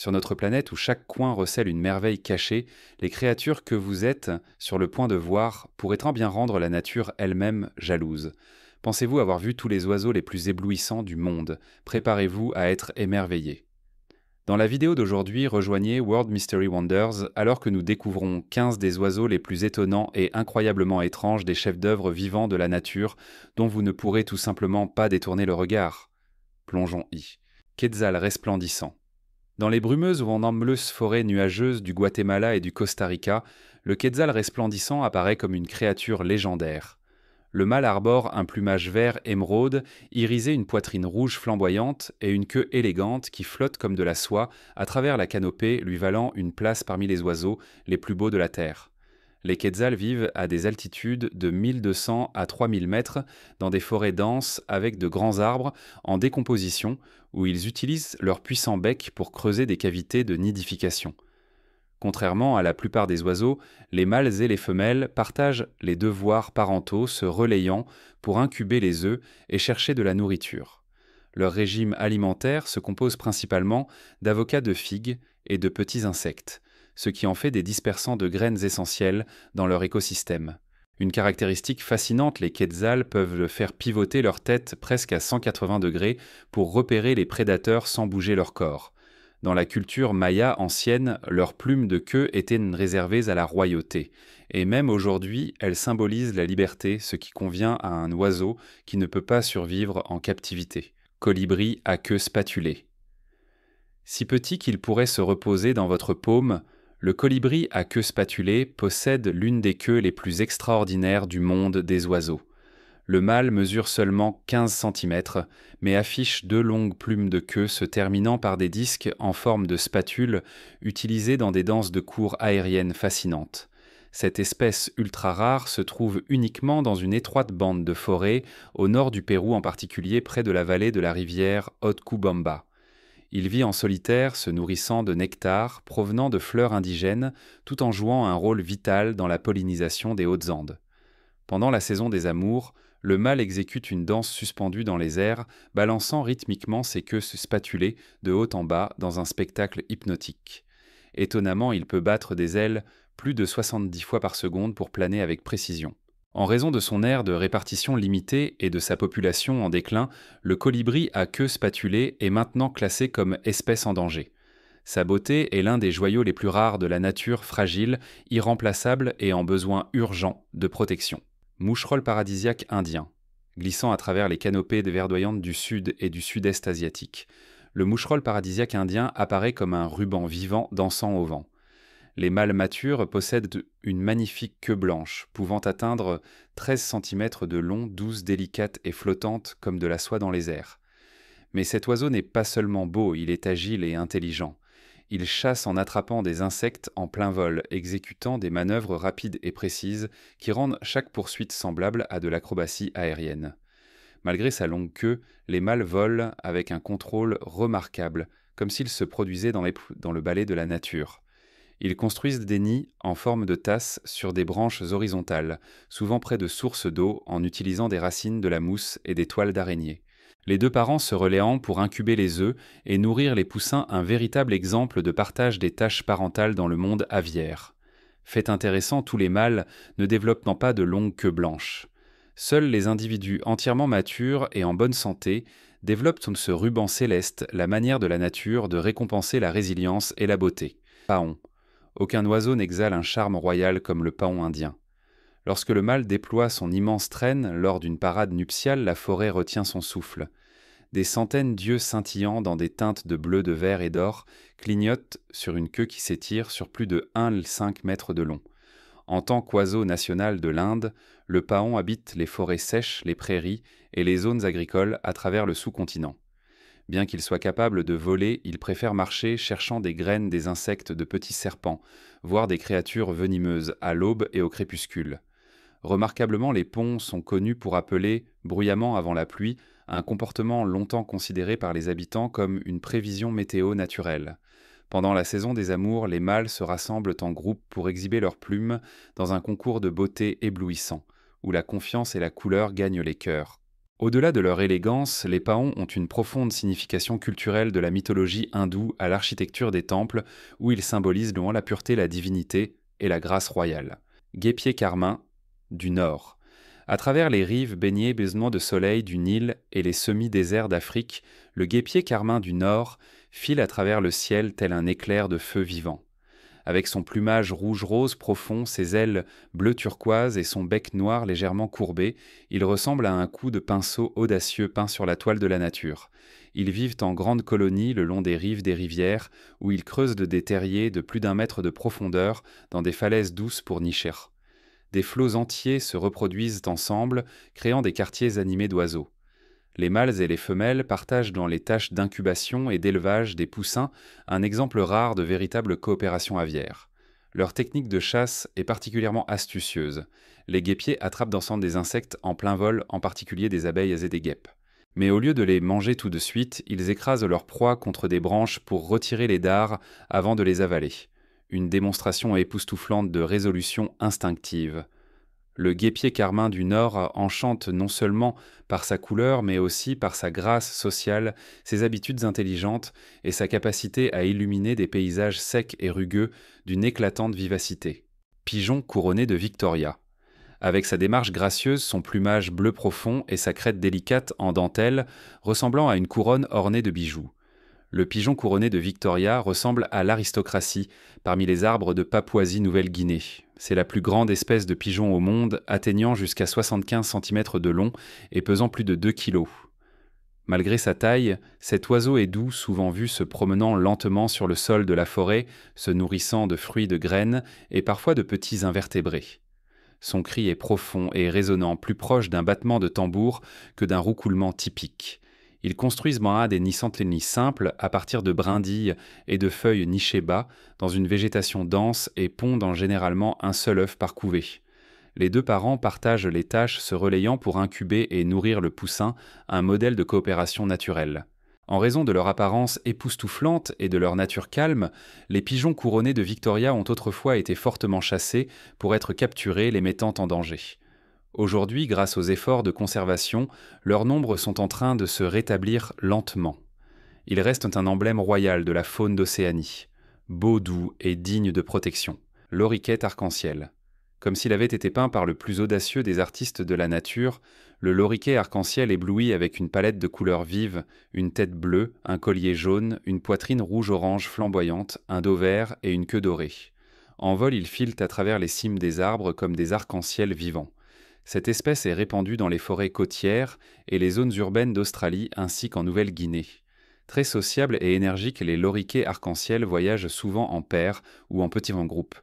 Sur notre planète où chaque coin recèle une merveille cachée, les créatures que vous êtes sur le point de voir pourraient bien rendre la nature elle-même jalouse. Pensez-vous avoir vu tous les oiseaux les plus éblouissants du monde? Préparez-vous à être émerveillés. Dans la vidéo d'aujourd'hui, rejoignez World Mystery Wonders alors que nous découvrons 15 des oiseaux les plus étonnants et incroyablement étranges des chefs-d'œuvre vivants de la nature dont vous ne pourrez tout simplement pas détourner le regard. Plongeons-y. Quetzal resplendissant. Dans les brumeuses ou embeleuses forêts nuageuses du Guatemala et du Costa Rica, le quetzal resplendissant apparaît comme une créature légendaire. Le mâle arbore un plumage vert émeraude, irisé, une poitrine rouge flamboyante et une queue élégante qui flotte comme de la soie à travers la canopée, lui valant une place parmi les oiseaux les plus beaux de la terre. Les quetzals vivent à des altitudes de 1200 à 3000 mètres dans des forêts denses avec de grands arbres en décomposition où ils utilisent leur puissant bec pour creuser des cavités de nidification. Contrairement à la plupart des oiseaux, les mâles et les femelles partagent les devoirs parentaux, se relayant pour incuber les œufs et chercher de la nourriture. Leur régime alimentaire se compose principalement d'avocats de figues et de petits insectes, ce qui en fait des dispersants de graines essentielles dans leur écosystème. Une caractéristique fascinante, les quetzals peuvent faire pivoter leur tête presque à 180 degrés pour repérer les prédateurs sans bouger leur corps. Dans la culture maya ancienne, leurs plumes de queue étaient réservées à la royauté, et même aujourd'hui, elles symbolisent la liberté, ce qui convient à un oiseau qui ne peut pas survivre en captivité. Colibri à queue spatulée. Si petit qu'il pourrait se reposer dans votre paume, le colibri à queue spatulée possède l'une des queues les plus extraordinaires du monde des oiseaux. Le mâle mesure seulement 15 cm, mais affiche deux longues plumes de queue se terminant par des disques en forme de spatule utilisés dans des danses de cour aériennes fascinantes. Cette espèce ultra rare se trouve uniquement dans une étroite bande de forêt, au nord du Pérou en particulier près de la vallée de la rivière Otcubamba. Il vit en solitaire, se nourrissant de nectar provenant de fleurs indigènes, tout en jouant un rôle vital dans la pollinisation des Hautes-Andes. Pendant la saison des amours, le mâle exécute une danse suspendue dans les airs, balançant rythmiquement ses queues spatulées de haut en bas dans un spectacle hypnotique. Étonnamment, il peut battre des ailes plus de 70 fois par seconde pour planer avec précision. En raison de son aire de répartition limitée et de sa population en déclin, le colibri à queue spatulée est maintenant classé comme espèce en danger. Sa beauté est l'un des joyaux les plus rares de la nature fragile, irremplaçable et en besoin urgent de protection. Moucherolle paradisiaque indien. Glissant à travers les canopées verdoyantes du sud et du sud-est asiatique, le moucherolle paradisiaque indien apparaît comme un ruban vivant dansant au vent. Les mâles matures possèdent une magnifique queue blanche, pouvant atteindre 13 cm de long, douce, délicate et flottante comme de la soie dans les airs. Mais cet oiseau n'est pas seulement beau, il est agile et intelligent. Il chasse en attrapant des insectes en plein vol, exécutant des manœuvres rapides et précises qui rendent chaque poursuite semblable à de l'acrobatie aérienne. Malgré sa longue queue, les mâles volent avec un contrôle remarquable, comme s'ils se produisaient dans le ballet de la nature. Ils construisent des nids en forme de tasse sur des branches horizontales, souvent près de sources d'eau en utilisant des racines de la mousse et des toiles d'araignée. Les deux parents se relayant pour incuber les œufs et nourrir les poussins, un véritable exemple de partage des tâches parentales dans le monde aviaire. Fait intéressant, tous les mâles ne développent pas de longues queues blanches. Seuls les individus entièrement matures et en bonne santé développent ce ruban céleste, la manière de la nature de récompenser la résilience et la beauté. Paon. Aucun oiseau n'exhale un charme royal comme le paon indien. Lorsque le mâle déploie son immense traîne lors d'une parade nuptiale, la forêt retient son souffle. Des centaines d'yeux scintillants dans des teintes de bleu, de vert et d'or clignotent sur une queue qui s'étire sur plus de 1,5 mètres de long. En tant qu'oiseau national de l'Inde, le paon habite les forêts sèches, les prairies et les zones agricoles à travers le sous-continent. Bien qu'il soit capable de voler, il préfère marcher cherchant des graines des insectes de petits serpents, voire des créatures venimeuses, à l'aube et au crépuscule. Remarquablement, les paons sont connus pour appeler, bruyamment avant la pluie, un comportement longtemps considéré par les habitants comme une prévision météo naturelle. Pendant la saison des amours, les mâles se rassemblent en groupe pour exhiber leurs plumes dans un concours de beauté éblouissant, où la confiance et la couleur gagnent les cœurs. Au-delà de leur élégance, les paons ont une profonde signification culturelle de la mythologie hindoue à l'architecture des temples, où ils symbolisent loin la pureté, la divinité et la grâce royale. Guépier carmin du Nord. À travers les rives baignées baisements de soleil du Nil et les semi-déserts d'Afrique, le guépier carmin du Nord file à travers le ciel tel un éclair de feu vivant. Avec son plumage rouge-rose profond, ses ailes bleu turquoise et son bec noir légèrement courbé, il ressemble à un coup de pinceau audacieux peint sur la toile de la nature. Ils vivent en grandes colonies le long des rives des rivières, où ils creusent des terriers de plus d'un mètre de profondeur dans des falaises douces pour nicher. Des flots entiers se reproduisent ensemble, créant des quartiers animés d'oiseaux. Les mâles et les femelles partagent dans les tâches d'incubation et d'élevage des poussins un exemple rare de véritable coopération aviaire. Leur technique de chasse est particulièrement astucieuse. Les guépiers attrapent d'ensemble des insectes en plein vol, en particulier des abeilles et des guêpes. Mais au lieu de les manger tout de suite, ils écrasent leur proie contre des branches pour retirer les dards avant de les avaler. Une démonstration époustouflante de résolution instinctive. Le guépier carmin du Nord enchante non seulement par sa couleur, mais aussi par sa grâce sociale, ses habitudes intelligentes et sa capacité à illuminer des paysages secs et rugueux d'une éclatante vivacité. Pigeon couronné de Victoria. Avec sa démarche gracieuse, son plumage bleu profond et sa crête délicate en dentelle, ressemblant à une couronne ornée de bijoux. Le pigeon couronné de Victoria ressemble à l'aristocratie parmi les arbres de Papouasie-Nouvelle-Guinée. C'est la plus grande espèce de pigeon au monde, atteignant jusqu'à 75 cm de long et pesant plus de 2 kg. Malgré sa taille, cet oiseau est doux, souvent vu se promenant lentement sur le sol de la forêt, se nourrissant de fruits de graines et parfois de petits invertébrés. Son cri est profond et résonnant, plus proche d'un battement de tambour que d'un roucoulement typique. Ils construisent des nids simples à partir de brindilles et de feuilles nichées bas dans une végétation dense et pondent généralement un seul œuf par couvée. Les deux parents partagent les tâches, se relayant pour incuber et nourrir le poussin, un modèle de coopération naturelle. En raison de leur apparence époustouflante et de leur nature calme, les pigeons couronnés de Victoria ont autrefois été fortement chassés pour être capturés, les mettant en danger. Aujourd'hui, grâce aux efforts de conservation, leurs nombres sont en train de se rétablir lentement. Ils restent un emblème royal de la faune d'Océanie, beau, doux et digne de protection. Loriquet arc-en-ciel. Comme s'il avait été peint par le plus audacieux des artistes de la nature, le loriquet arc-en-ciel éblouit avec une palette de couleurs vives, une tête bleue, un collier jaune, une poitrine rouge-orange flamboyante, un dos vert et une queue dorée. En vol, ils filent à travers les cimes des arbres comme des arcs-en-ciel vivants. Cette espèce est répandue dans les forêts côtières et les zones urbaines d'Australie ainsi qu'en Nouvelle-Guinée. Très sociables et énergiques, les loriquets arc-en-ciel voyagent souvent en paires ou en petits groupes.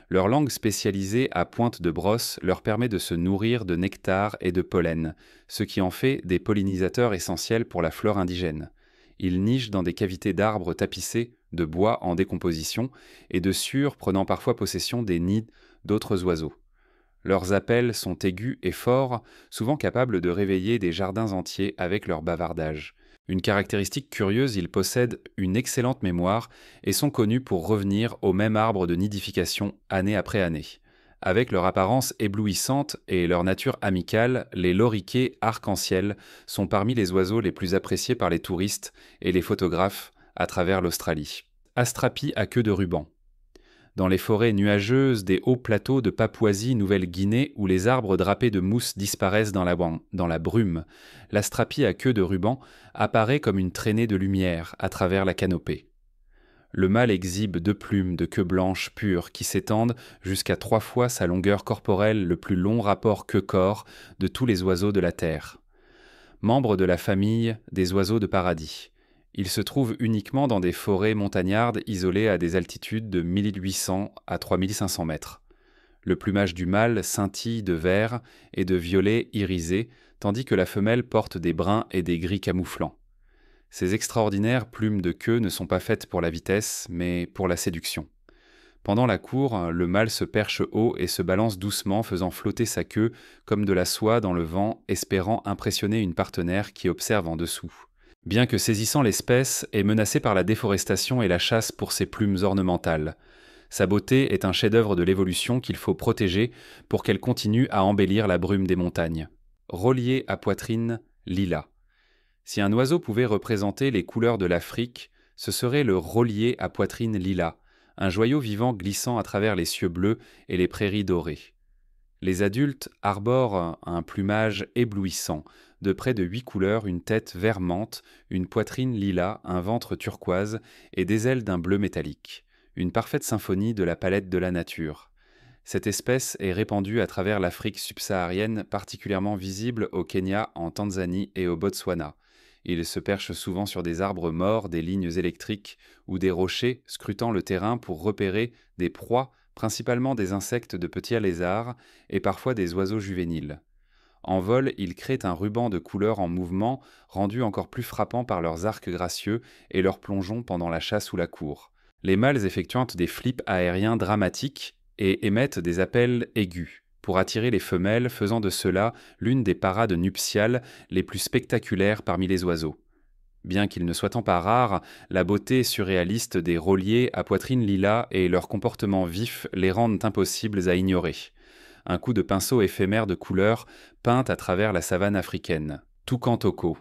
Leur langue spécialisée à pointe de brosse leur permet de se nourrir de nectar et de pollen, ce qui en fait des pollinisateurs essentiels pour la flore indigène. Ils nichent dans des cavités d'arbres tapissés de bois en décomposition et de sciures prenant parfois possession des nids d'autres oiseaux. Leurs appels sont aigus et forts, souvent capables de réveiller des jardins entiers avec leur bavardage. Une caractéristique curieuse, ils possèdent une excellente mémoire et sont connus pour revenir au même arbre de nidification année après année. Avec leur apparence éblouissante et leur nature amicale, les loriquets arc-en-ciel sont parmi les oiseaux les plus appréciés par les touristes et les photographes à travers l'Australie. Astrapie à queue de ruban. Dans les forêts nuageuses des hauts plateaux de Papouasie-Nouvelle-Guinée où les arbres drapés de mousse disparaissent dans la brume, l'astrapie à queue de ruban apparaît comme une traînée de lumière à travers la canopée. Le mâle exhibe 2 plumes de queue blanche pure qui s'étendent jusqu'à 3 fois sa longueur corporelle, le plus long rapport queue-corps de tous les oiseaux de la terre. Membre de la famille des oiseaux de paradis. Il se trouve uniquement dans des forêts montagnardes isolées à des altitudes de 1800 à 3500 mètres. Le plumage du mâle scintille de vert et de violet irisé, tandis que la femelle porte des bruns et des gris camouflants. Ces extraordinaires plumes de queue ne sont pas faites pour la vitesse, mais pour la séduction. Pendant la cour, le mâle se perche haut et se balance doucement, faisant flotter sa queue comme de la soie dans le vent, espérant impressionner une partenaire qui observe en dessous. Bien que saisissant, l'espèce est menacée par la déforestation et la chasse pour ses plumes ornementales. Sa beauté est un chef-d'œuvre de l'évolution qu'il faut protéger pour qu'elle continue à embellir la brume des montagnes. Rollier à poitrine Lilas. Si un oiseau pouvait représenter les couleurs de l'Afrique, ce serait le rôlier à poitrine lilas, un joyau vivant glissant à travers les cieux bleus et les prairies dorées. Les adultes arborent un plumage éblouissant, de près de 8 couleurs, une tête vert menthe, une poitrine lilas, un ventre turquoise et des ailes d'un bleu métallique. Une parfaite symphonie de la palette de la nature. Cette espèce est répandue à travers l'Afrique subsaharienne, particulièrement visible au Kenya, en Tanzanie et au Botswana. Il se perche souvent sur des arbres morts, des lignes électriques ou des rochers, scrutant le terrain pour repérer des proies, principalement des insectes de petits lézards et parfois des oiseaux juvéniles. En vol, ils créent un ruban de couleurs en mouvement, rendu encore plus frappant par leurs arcs gracieux et leurs plongeons pendant la chasse ou la cour. Les mâles effectuent des flips aériens dramatiques et émettent des appels aigus pour attirer les femelles, faisant de cela l'une des parades nuptiales les plus spectaculaires parmi les oiseaux. Bien qu'ils ne soient pas rares, la beauté surréaliste des rôliers à poitrine lilas et leur comportement vif les rendent impossibles à ignorer. Un coup de pinceau éphémère de couleurs peint à travers la savane africaine. Toucan toco.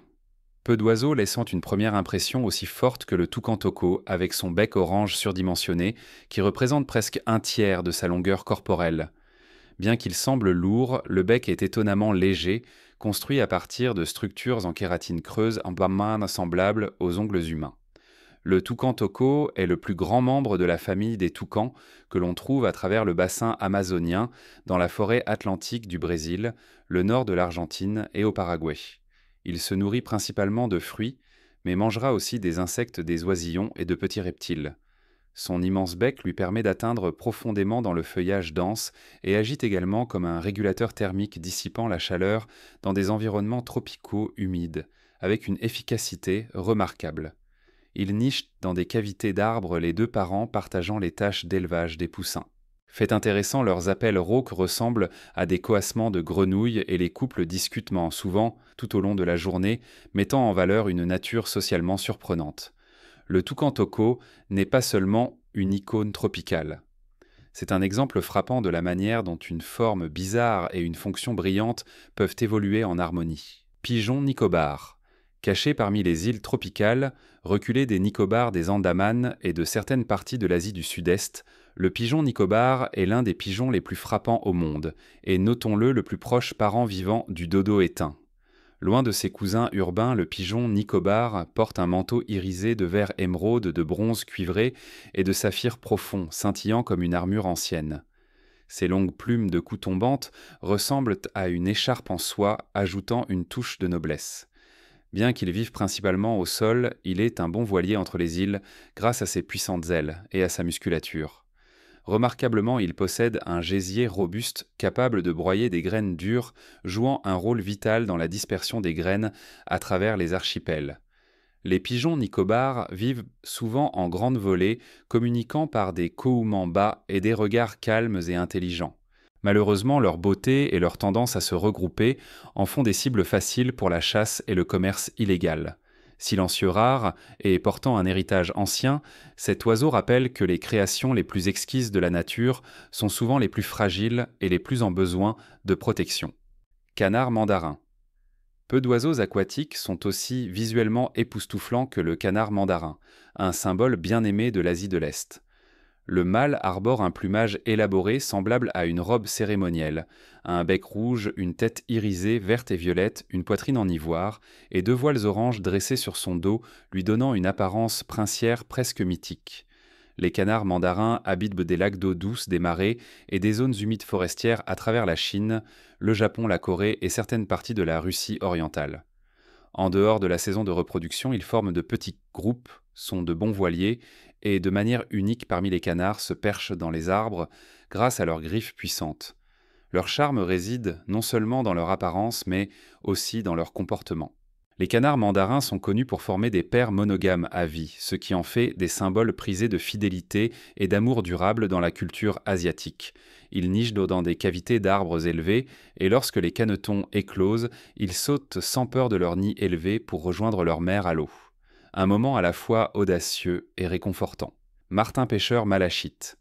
Peu d'oiseaux laissant une première impression aussi forte que le toucan toco, avec son bec orange surdimensionné, qui représente presque un tiers de sa longueur corporelle. Bien qu'il semble lourd, le bec est étonnamment léger, construit à partir de structures en kératine creuse semblables aux ongles humains. Le toucan toco est le plus grand membre de la famille des toucans que l'on trouve à travers le bassin amazonien, dans la forêt atlantique du Brésil, le nord de l'Argentine et au Paraguay. Il se nourrit principalement de fruits, mais mangera aussi des insectes, des oisillons et de petits reptiles. Son immense bec lui permet d'atteindre profondément dans le feuillage dense et agit également comme un régulateur thermique dissipant la chaleur dans des environnements tropicaux humides, avec une efficacité remarquable. Il niche dans des cavités d'arbres, les deux parents partageant les tâches d'élevage des poussins. Fait intéressant, leurs appels rauques ressemblent à des coassements de grenouilles et les couples discutent souvent, tout au long de la journée, mettant en valeur une nature socialement surprenante. Le toucan toco n'est pas seulement une icône tropicale. C'est un exemple frappant de la manière dont une forme bizarre et une fonction brillante peuvent évoluer en harmonie. Pigeon Nicobar. Caché parmi les îles tropicales, reculé des Nicobars des Andaman et de certaines parties de l'Asie du Sud-Est, le pigeon Nicobar est l'un des pigeons les plus frappants au monde, et notons-le, le plus proche parent vivant du dodo éteint. Loin de ses cousins urbains, le pigeon Nicobar porte un manteau irisé de vert émeraude, de bronze cuivré et de saphir profond, scintillant comme une armure ancienne. Ses longues plumes de cou tombantes ressemblent à une écharpe en soie, ajoutant une touche de noblesse. Bien qu'il vive principalement au sol, il est un bon voilier entre les îles grâce à ses puissantes ailes et à sa musculature. Remarquablement, il possède un gésier robuste capable de broyer des graines dures, jouant un rôle vital dans la dispersion des graines à travers les archipels. Les pigeons Nicobar vivent souvent en grandes volées, communiquant par des cohumans bas et des regards calmes et intelligents. Malheureusement, leur beauté et leur tendance à se regrouper en font des cibles faciles pour la chasse et le commerce illégal. Silencieux rare et portant un héritage ancien, cet oiseau rappelle que les créations les plus exquises de la nature sont souvent les plus fragiles et les plus en besoin de protection. Canard mandarin. Peu d'oiseaux aquatiques sont aussi visuellement époustouflants que le canard mandarin, un symbole bien aimé de l'Asie de l'Est. Le mâle arbore un plumage élaboré semblable à une robe cérémonielle, un bec rouge, une tête irisée verte et violette, une poitrine en ivoire et deux voiles oranges dressés sur son dos, lui donnant une apparence princière presque mythique. Les canards mandarins habitent des lacs d'eau douce, des marais et des zones humides forestières à travers la Chine, le Japon, la Corée et certaines parties de la Russie orientale. En dehors de la saison de reproduction, ils forment de petits groupes, sont de bons voiliers et, de manière unique parmi les canards, se perchent dans les arbres grâce à leurs griffes puissantes. Leur charme réside non seulement dans leur apparence, mais aussi dans leur comportement. Les canards mandarins sont connus pour former des paires monogames à vie, ce qui en fait des symboles prisés de fidélité et d'amour durable dans la culture asiatique. Ils nichent dans des cavités d'arbres élevés, et lorsque les canetons éclosent, ils sautent sans peur de leur nid élevé pour rejoindre leur mère à l'eau. Un moment à la fois audacieux et réconfortant. Martin-pêcheur malachite.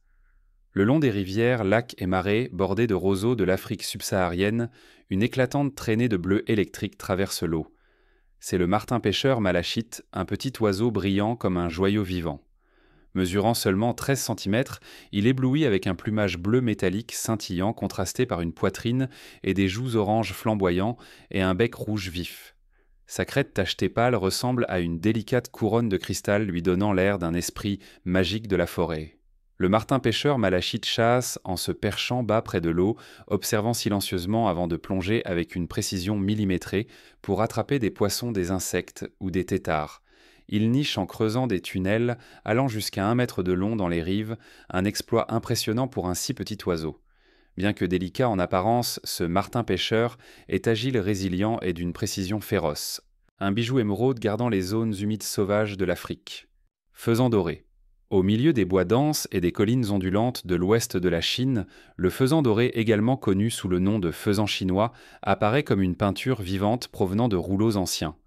Le long des rivières, lacs et marais bordés de roseaux de l'Afrique subsaharienne, une éclatante traînée de bleu électrique traverse l'eau. C'est le martin-pêcheur malachite, un petit oiseau brillant comme un joyau vivant. Mesurant seulement 13 centimètres, il éblouit avec un plumage bleu métallique scintillant contrasté par une poitrine et des joues orange flamboyants et un bec rouge vif. Sa crête tachetée pâle ressemble à une délicate couronne de cristal lui donnant l'air d'un esprit magique de la forêt. Le martin-pêcheur malachite chasse en se perchant bas près de l'eau, observant silencieusement avant de plonger avec une précision millimétrée pour attraper des poissons, des insectes ou des têtards. Il niche en creusant des tunnels allant jusqu'à 1 mètre de long dans les rives, un exploit impressionnant pour un si petit oiseau. Bien que délicat en apparence, ce martin-pêcheur est agile, résilient et d'une précision féroce. Un bijou émeraude gardant les zones humides sauvages de l'Afrique. Faisan doré. Au milieu des bois denses et des collines ondulantes de l'ouest de la Chine, le faisan doré, également connu sous le nom de faisan chinois, apparaît comme une peinture vivante provenant de rouleaux anciens.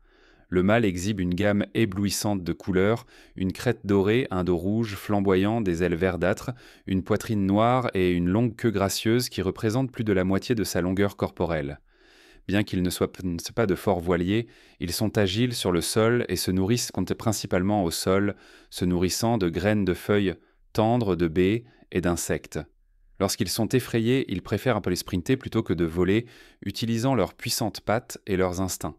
Le mâle exhibe une gamme éblouissante de couleurs, une crête dorée, un dos rouge flamboyant, des ailes verdâtres, une poitrine noire et une longue queue gracieuse qui représente plus de la moitié de sa longueur corporelle. Bien qu'ils ne soient pas de forts voiliers, ils sont agiles sur le sol et se nourrissent principalement au sol, se nourrissant de graines de feuilles tendres, de baies et d'insectes. Lorsqu'ils sont effrayés, ils préfèrent un peu les sprinter plutôt que de voler, utilisant leurs puissantes pattes et leurs instincts.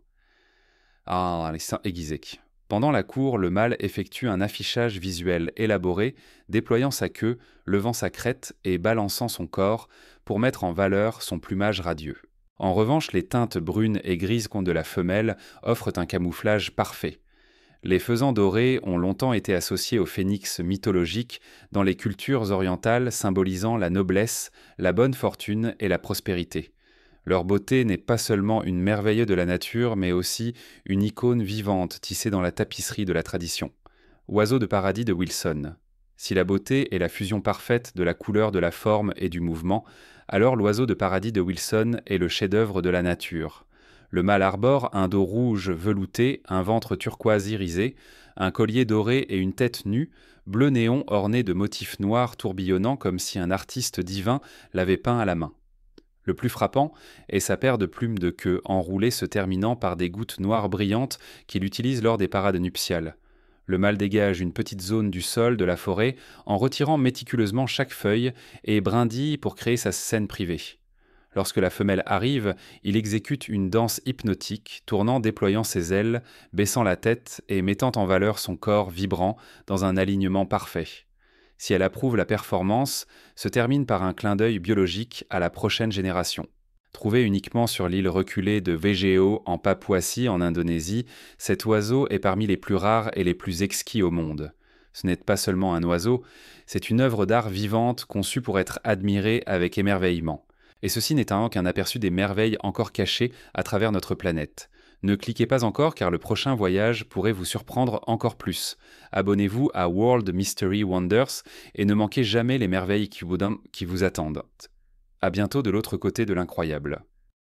Ah, les seins aiguisés. Pendant la cour, le mâle effectue un affichage visuel élaboré, déployant sa queue, levant sa crête et balançant son corps pour mettre en valeur son plumage radieux. En revanche, les teintes brunes et grises de la femelle offrent un camouflage parfait. Les faisans dorés ont longtemps été associés au phénix mythologique dans les cultures orientales, symbolisant la noblesse, la bonne fortune et la prospérité. Leur beauté n'est pas seulement une merveille de la nature, mais aussi une icône vivante tissée dans la tapisserie de la tradition. Oiseau de paradis de Wilson. Si la beauté est la fusion parfaite de la couleur, de la forme et du mouvement, alors l'oiseau de paradis de Wilson est le chef-d'œuvre de la nature. Le mâle arbore un dos rouge velouté, un ventre turquoise irisé, un collier doré et une tête nue, bleu néon ornée de motifs noirs tourbillonnant comme si un artiste divin l'avait peint à la main. Le plus frappant est sa paire de plumes de queue enroulées se terminant par des gouttes noires brillantes qu'il utilise lors des parades nuptiales. Le mâle dégage une petite zone du sol de la forêt en retirant méticuleusement chaque feuille et brindille pour créer sa scène privée. Lorsque la femelle arrive, il exécute une danse hypnotique, tournant, déployant ses ailes, baissant la tête et mettant en valeur son corps vibrant dans un alignement parfait. Si elle approuve la performance, se termine par un clin d'œil biologique à la prochaine génération. Trouvé uniquement sur l'île reculée de Végéo en Papouasie, en Indonésie, cet oiseau est parmi les plus rares et les plus exquis au monde. Ce n'est pas seulement un oiseau, c'est une œuvre d'art vivante conçue pour être admirée avec émerveillement. Et ceci n'est qu'un aperçu des merveilles encore cachées à travers notre planète. Ne cliquez pas encore car le prochain voyage pourrait vous surprendre encore plus. Abonnez-vous à World Mystery Wonders et ne manquez jamais les merveilles qui vous attendent. À bientôt de l'autre côté de l'incroyable.